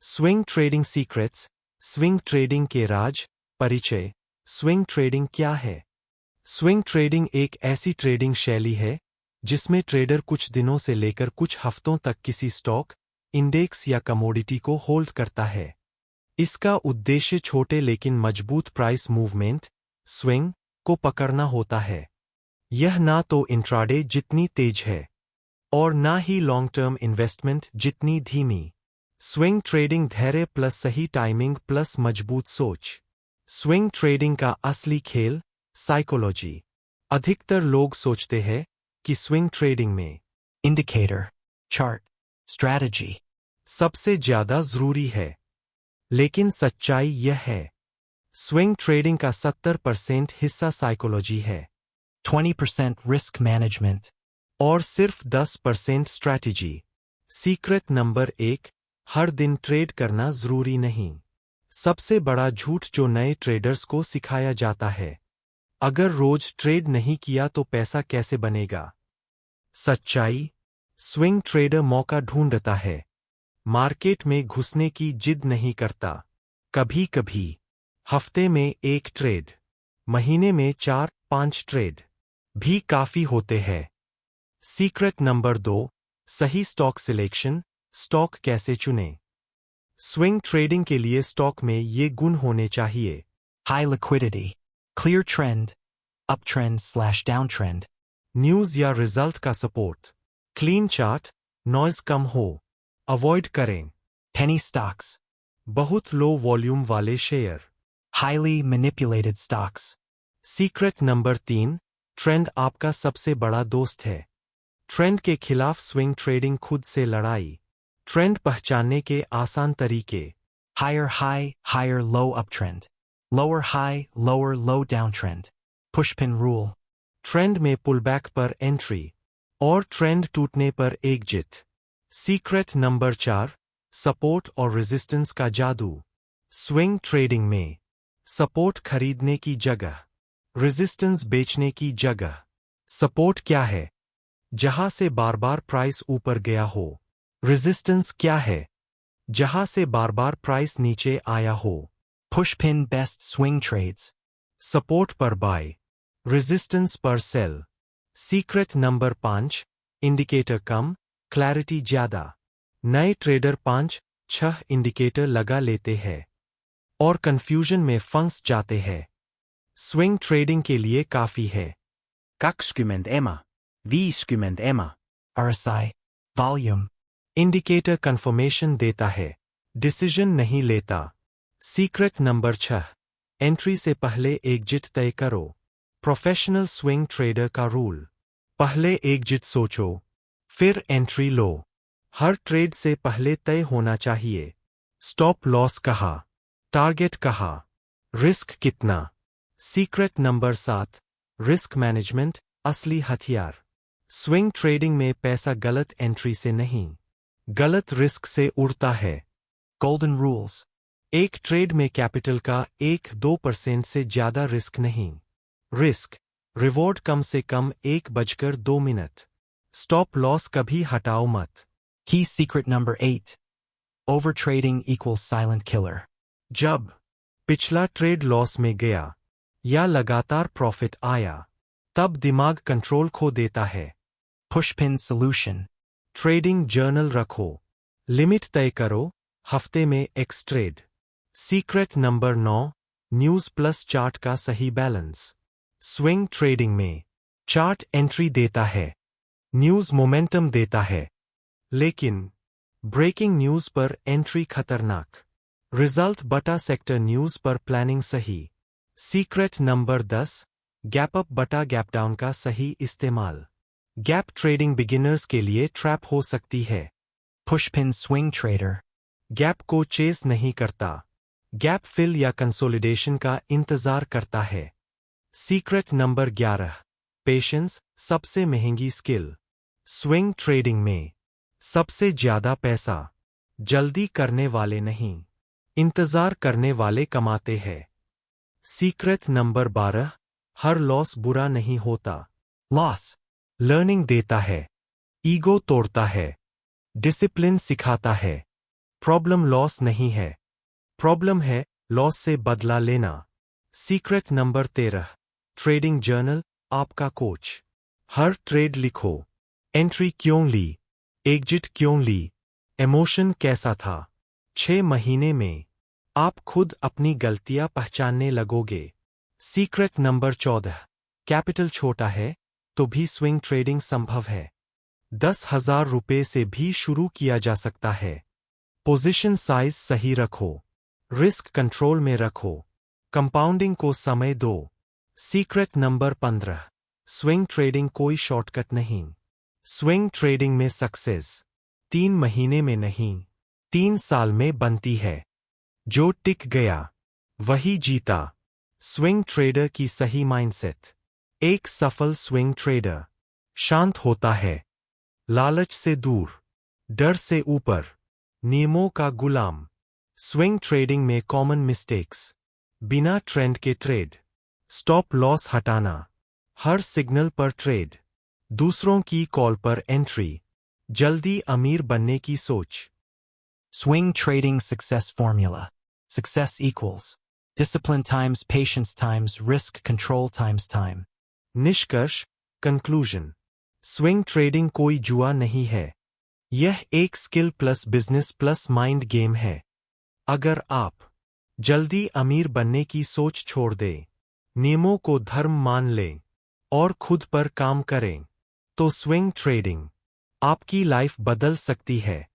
Swing trading secrets, swing trading के राज, परिचय। Swing trading क्या है? स्विंग ट्रेडिंग एक ऐसी ट्रेडिंग शैली है जिसमें ट्रेडर कुछ दिनों से लेकर कुछ हफ्तों तक किसी स्टॉक, इंडेक्स या कमोडिटी को होल्ड करता है। इसका उद्देश्य छोटे लेकिन मजबूत प्राइस मूवमेंट, स्विंग, को पकड़ना होता है। यह ना तो इंट्राडे जितनी तेज है और ना ही लॉन्ग टर्म इन्वेस्टमेंट जितनी धीमी। स्विंग ट्रेडिंग धैर्य प्लस सही टाइमिंग प्लस मजबूत सोच। स्विंग ट्रेडिंग का असली खेल, साइकोलॉजी। अधिकतर लोग सोचते हैं कि स्विंग ट्रेडिंग में इंडिकेटर, चार्ट, स्ट्रैटेजी सबसे ज्यादा जरूरी है, लेकिन सच्चाई यह है स्विंग ट्रेडिंग का 70% हिस्सा साइकोलॉजी है, 20% रिस्क मैनेजमेंट और सिर्फ 10% स्ट्रैटेजी। सीक्रेट नंबर 1, हर दिन ट्रेड करना जरूरी नहीं। सबसे बड़ा झूठ जो नए ट्रेडर्स को सिखाया जाता है, अगर रोज ट्रेड नहीं किया तो पैसा कैसे बनेगा? सच्चाई, स्विंग ट्रेडर मौका ढूंढता है, मार्केट में घुसने की जिद नहीं करता। कभी कभी हफ्ते में 1 ट्रेड, महीने में 4-5 ट्रेड भी काफी होते हैं। सीक्रेट नंबर 2, सही स्टॉक सिलेक्शन, स्टॉक कैसे चुनें? स्विंग ट्रेडिंग के लिए स्टॉक में ये गुण होने चाहिए: high liquidity, clear trend, up trend down trend, news या रिजल्ट का सपोर्ट, क्लीन चार्ट, नॉइज कम हो, अवॉइड करें पेनी स्टॉक्स, बहुत लो वॉल्यूम वाले share, highly manipulated stocks. Secret number 3, trend आपका सबसे बड़ा दोस्त है। ट्रेंड के खिलाफ स्विंग ट्रेडिंग खुद से लड़ाई। ट्रेंड पहचानने के आसान तरीके: higher high, higher low up trend, lower high, lower low down trend, push pin rule. Trend में पुलबैक पर एंट्री और ट्रेंड टूटने पर एग्जिट। सीक्रेट नंबर 4, सपोर्ट और रेजिस्टेंस का जादू। स्विंग ट्रेडिंग में सपोर्ट खरीदने की जगह, रेजिस्टेंस बेचने की जगह। सपोर्ट क्या है? जहां से बार बार प्राइस ऊपर गया हो। रेजिस्टेंस क्या है? जहां से बार बार प्राइस नीचे आया हो। Push pin best swing trades. Support पर बाय, रेजिस्टेंस पर सेल। सीक्रेट नंबर 5, इंडिकेटर कम, क्लैरिटी ज्यादा। नए ट्रेडर 5-6 इंडिकेटर लगा लेते हैं और कंफ्यूजन में फंस जाते हैं। स्विंग ट्रेडिंग के लिए काफी है 20 EMA, 50 EMA, RSI, volume. Indicator confirmation देता है, डिसीजन नहीं लेता। सीक्रेट नंबर 6, एंट्री से पहले एग्जिट तय करो। प्रोफेशनल स्विंग ट्रेडर का रूल: पहले एग्जिट सोचो, फिर एंट्री लो। हर ट्रेड से पहले तय होना चाहिए स्टॉप लॉस कहाँ, टारगेट कहाँ, रिस्क कितना। सीक्रेट नंबर 7, रिस्क मैनेजमेंट, असली हथियार। स्विंग ट्रेडिंग में पैसा गलत एंट्री से नहीं, गलत रिस्क से उड़ता है। गोल्डन रूल्स: एक ट्रेड में कैपिटल का 1-2% से ज्यादा रिस्क नहीं। रिस्क रिवॉर्ड कम से कम 1:02। स्टॉप लॉस कभी हटाओ मत। Key secret number 8. Overtrading equals silent killer. जब पिछला ट्रेड लॉस में गया या लगातार प्रॉफिट आया, तब दिमाग कंट्रोल खो देता है। Pushpin solution. ट्रेडिंग जर्नल रखो, लिमिट तय करो, हफ्ते में x trade. Secret number 9, news plus chart का सही बैलेंस। स्विंग ट्रेडिंग में चार्ट एंट्री देता है, न्यूज मोमेंटम देता है, लेकिन ब्रेकिंग न्यूज पर एंट्री खतरनाक, रिजल्ट बटा सेक्टर न्यूज पर प्लानिंग सही। सीक्रेट नंबर 10, गैप अप बटा गैप डाउन का सही इस्तेमाल। गैप ट्रेडिंग बिगिनर्स के लिए ट्रैप हो सकती है। Pushpin swing trader. गैप को चेस नहीं करता, गैप फिल या कंसोलिडेशन का इंतजार करता है। सीक्रेट नंबर 11, पेशेंस, सबसे महंगी स्किल। स्विंग ट्रेडिंग में सबसे ज्यादा पैसा जल्दी करने वाले नहीं, इंतजार करने वाले कमाते हैं। सीक्रेट नंबर 12, हर लॉस बुरा नहीं होता। Loss. लर्निंग देता है, ईगो तोड़ता है, डिसिप्लिन सिखाता है। प्रॉब्लम लॉस नहीं है, प्रॉब्लम है लॉस से बदला लेना। सीक्रेट नंबर 13, ट्रेडिंग जर्नल आपका कोच। हर ट्रेड लिखो, एंट्री क्यों ली, एग्जिट क्यों ली, इमोशन कैसा था। 6 महीने में आप खुद अपनी गलतियां पहचानने लगोगे। सीक्रेट नंबर 14, कैपिटल छोटा है तो भी स्विंग ट्रेडिंग संभव है। 10,000 रुपये से भी शुरू किया जा सकता है। पोजीशन साइज सही रखो, रिस्क कंट्रोल में रखो, कंपाउंडिंग को समय दो। सीक्रेट नंबर 15, स्विंग ट्रेडिंग कोई शॉर्टकट नहीं। स्विंग ट्रेडिंग में सक्सेस 3 महीने में नहीं, 3 साल में बनती है। जो टिक गया वही जीता। स्विंग ट्रेडर की सही माइंडसेट। एक सफल स्विंग ट्रेडर शांत होता है, लालच से दूर, डर से ऊपर, नियमों का गुलाम। स्विंग ट्रेडिंग में कॉमन मिस्टेक्स, बिना ट्रेंड के ट्रेड, स्टॉप लॉस हटाना, हर सिग्नल पर ट्रेड, दूसरों की कॉल पर एंट्री, जल्दी अमीर बनने की सोच। Swing trading success formula. Success equals discipline times patience times risk control times time. निष्कर्ष, कंक्लूजन, स्विंग ट्रेडिंग कोई जुआ नहीं है। यह एक skill plus business plus mind game है। अगर आप जल्दी अमीर बनने की सोच छोड़ दें, नियमों को धर्म मान लें और खुद पर काम करें, तो स्विंग ट्रेडिंग आपकी लाइफ बदल सकती है।